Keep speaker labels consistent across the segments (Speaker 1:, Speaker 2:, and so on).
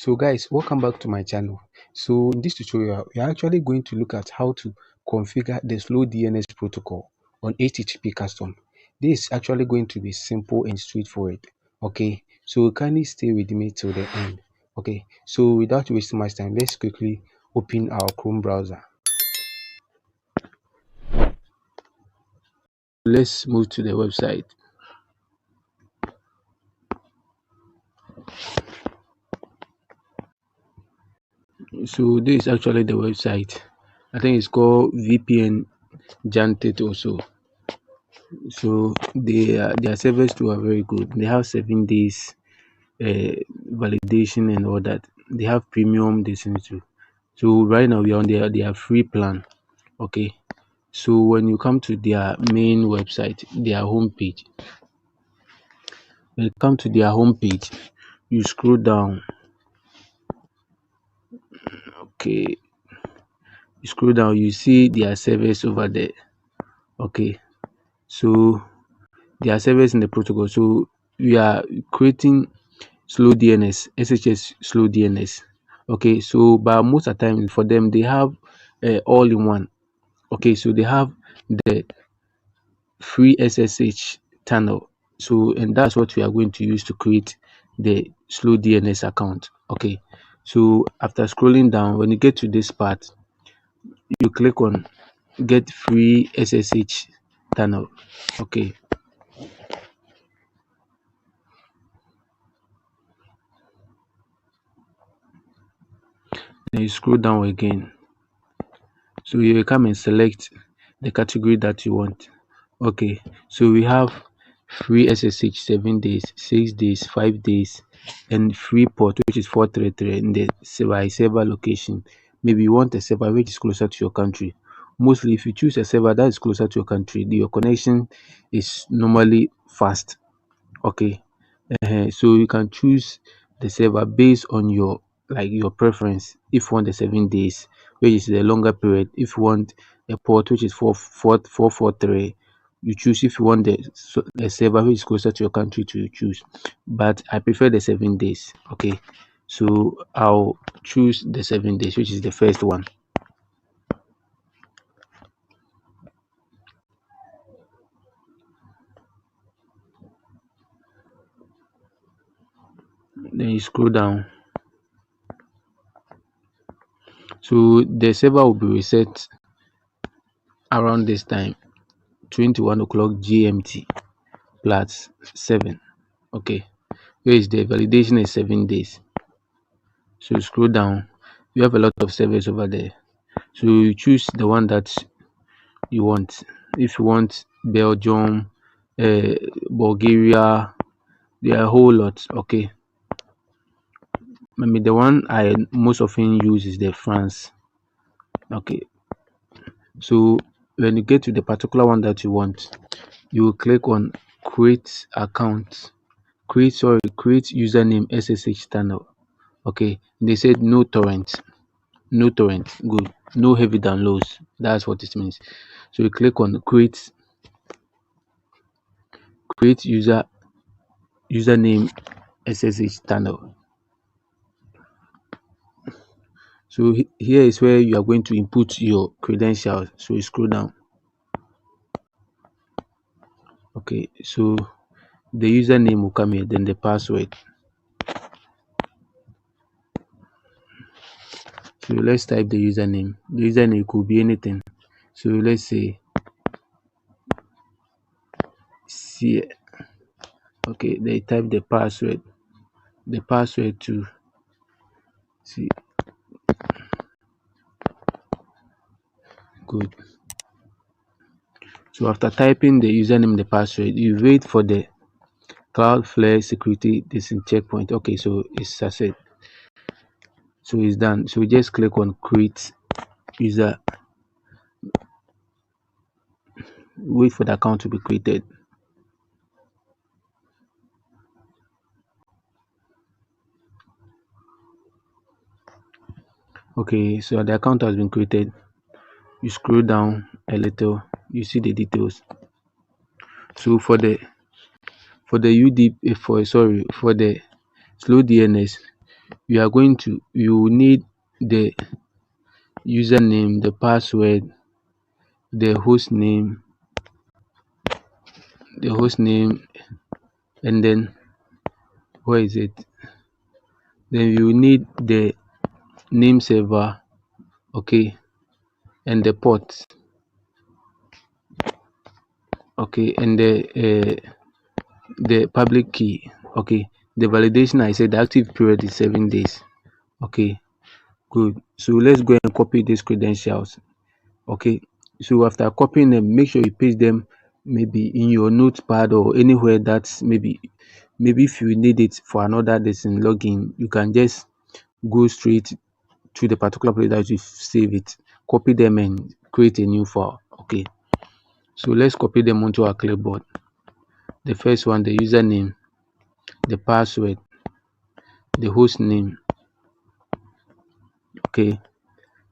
Speaker 1: So guys, welcome back to my channel. So in this tutorial, we are actually going to look at how to configure the SLOW DNS protocol on HTTP custom. This is actually going to be simple and straightforward. Okay, so kindly stay with me till the end. Okay, so without wasting much time, let's quickly open our Chrome browser. Let's move to the website. So this is actually the website. I think it's called VPN Jantet also. So their servers too are very good. They have 7 days validation and all that. They have premium this too. So right now we are on their free plan. Okay. So when you come to their main website, their homepage, when you come to their homepage, you scroll down. Okay, you scroll down, you see their servers over there. Okay, so their servers in the protocol. So we are creating SLOW DNS, SHS SLOW DNS. Okay, so but most of the time for them they have all in one. Okay, so they have the free SSH tunnel. So and that's what we are going to use to create the SLOW DNS account. Okay, so after scrolling down, when you get to this part, you click on get free SSH tunnel. Okay, then you scroll down again. So you will come and select the category that you want. Okay, so we have free SSH 7 days, 6 days, 5 days, and free port which is 433 in the server location. Maybe you want a server which is closer to your country. Mostly, if you choose a server that is closer to your country, your connection is normally fast. Okay, so you can choose the server based on your preference. If you want the 7 days, which is the longer period, if you want a port which is 443, you choose. If you want the server which is closer to your country, to choose. But I prefer the 7 days. Okay, so I'll choose the 7 days, which is the first one. Then you scroll down. So the server will be reset around this time, 21 o'clock GMT plus 7. Okay, where is the validation is 7 days. So you scroll down, you have a lot of servers over there. So you choose the one that you want. If you want Belgium, Bulgaria, there are a whole lot. Okay, maybe the one I most often use is the France. Okay, so when you get to the particular one that you want, you will click on create account, create username SSH tunnel. Okay, they said no torrent, good, no heavy downloads. That's what it means. So you click on create username SSH tunnel. So here is where you are going to input your credentials. So you scroll down. Okay, so the username will come here, then the password. So let's type the username. The username could be anything. So let's say C. Okay, they type the password. The password to see. Good. So after typing the username and the password, you wait for the Cloudflare security checkpoint. Okay, so it's set. So it's done. So we just click on create user. Wait for the account to be created. Okay, so the account has been created. You scroll down a little, you see the details. So for the UDP, for the SLOW DNS, you need the username, the password, the host name, and then where is it? Then you need the name server, okay, and the port, okay, and the public key, okay. The validation, I said the active period is 7 days, okay. Good. So let's go and copy these credentials, okay. So after copying them, make sure you paste them maybe in your notepad or anywhere that's maybe if you need it for another login, you can just go straight to the particular place that you save it, copy them and create a new file, okay. So let's copy them onto our clipboard. The first one, the username, the password, the host name, okay.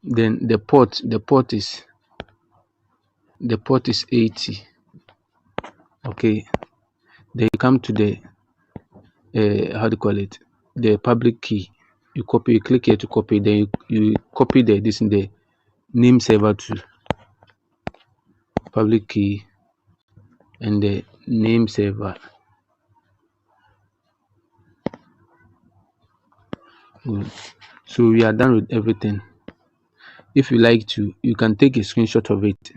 Speaker 1: Then the port is 80, okay. Then you come to the how do you call it, the public key. You click here to copy, then you copy the name server to public key and the name server. Good. So we are done with everything. If you like to, you can take a screenshot of it.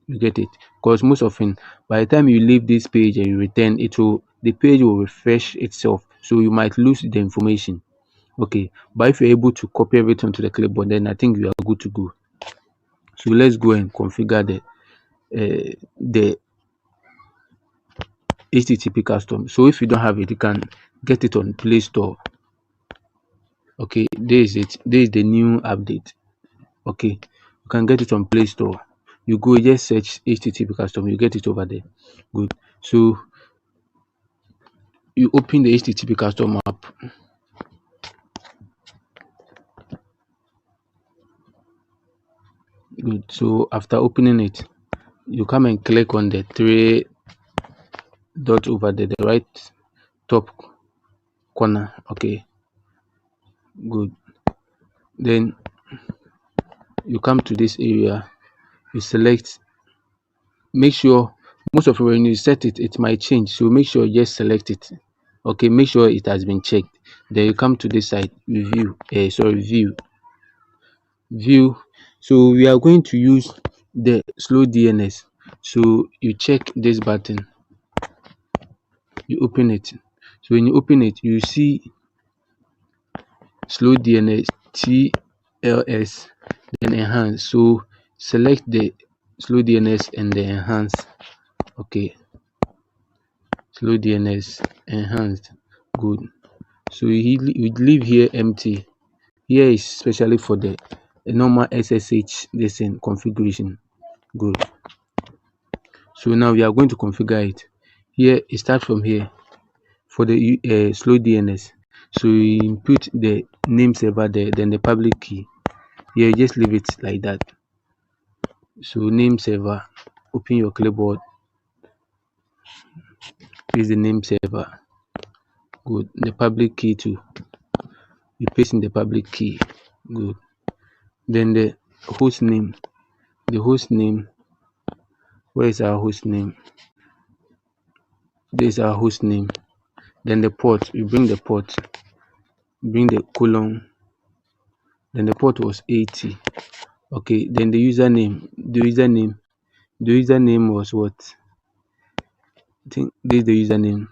Speaker 1: You get it? Because most often, by the time you leave this page and you return, the page will refresh itself, so you might lose the information, okay. But if you're able to copy everything to the clipboard, then I think you are good to go. So let's go and configure the HTTP custom. So if you don't have it, you can get it on Play Store, okay. This is the new update, okay. You can get it on Play Store. You go just search HTTP custom, you get it over there. Good. So you open the HTTP custom app. Good. So after opening it, you come and click on the three dots over there, the right top corner, okay. Good. Then you come to this area, you select, make sure, most of when you set it, it might change, so make sure you just select it, okay. Make sure it has been checked. Then you come to this side, view. So we are going to use the SLOW DNS. So you check this button, you open it. So when you open it, you see SLOW DNS TLS, then enhance. So select the SLOW DNS and the enhance, okay. SLOW DNS enhanced. Good. So you leave here empty. Here is especially for the normal SSH configuration. Good. So now we are going to configure it. Here, start from here for the SLOW DNS. So you input the name server there, then the public key. Here, you just leave it like that. So name server, open your clipboard. Paste the name server. Good. The public key too. You paste in the public key. Good. Then the host name. The host name. Where is our host name? This is our host name. Then the port. You bring the port. Bring the colon. Then the port was 80. Okay. Then the username. The username was what? I think this is the username.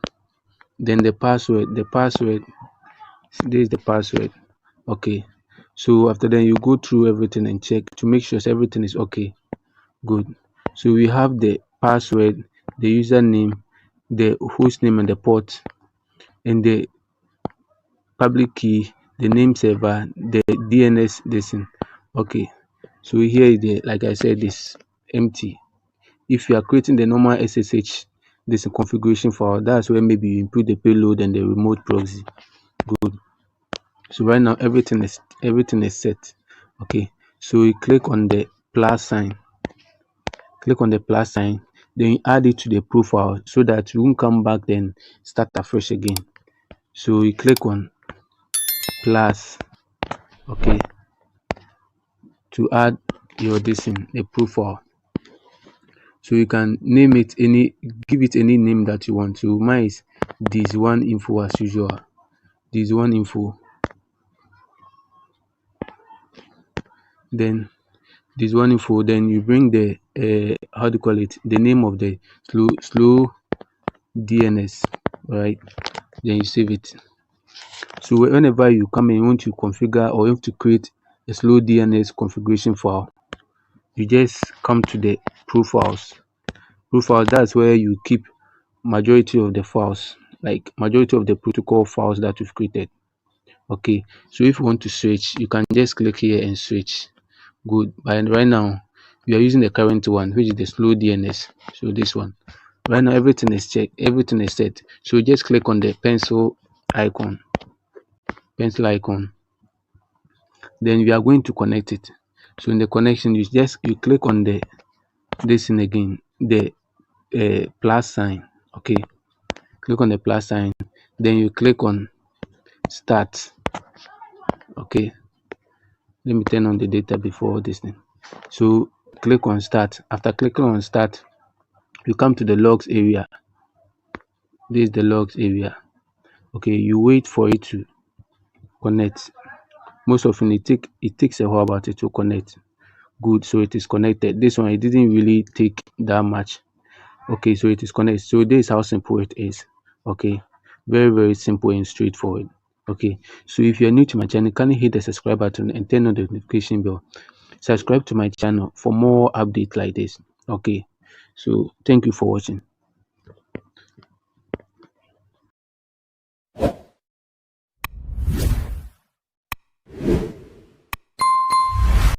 Speaker 1: Then the password. This is the password. Okay. So after then you go through everything and check to make sure everything is okay. Good. So we have the password, the username, the host name and the port, and the public key, the name server, the DNS listen. Okay. So here is the, like I said, this empty. If you are creating the normal SSH this configuration file, that's where maybe you input the payload and the remote proxy. Good. So right now everything is set. Okay. So you click on the plus sign. Click on the plus sign, then you add it to the profile so that you won't come back then start afresh again. So you click on plus, okay, to add your the profile. So you can name it give it any name that you want. So mine is this one info as usual. This one info. Then this one info. Then you bring the how do you call it? The name of the slow DNS, right? Then you save it. So whenever you come in, you want to configure or you want to create a slow DNS configuration file, you just come to the profiles. That's where you keep majority of the files, like majority of the protocol files that you've created. Okay, so if you want to switch, you can just click here and switch. Good. But right now we are using the current one, which is the slow DNS. So this one. Right now everything is checked, everything is set. So just click on the pencil icon. Then we are going to connect it. So in the connection, you click on this thing again, the plus sign. Okay, click on the plus sign, then you click on start. Okay, let me turn on the data before this thing. So click on start. After clicking on start, you come to the logs area. This is the logs area. Okay, you wait for it to connect. Most often it takes a while about it to connect. Good, so it is connected. This one, it didn't really take that much. Okay, so it is connected. So this is how simple it is. Okay, very simple and straightforward. Okay, so if you're new to my channel, kindly hit the subscribe button and turn on the notification bell. Subscribe to my channel for more updates like this. Okay, so thank you for watching.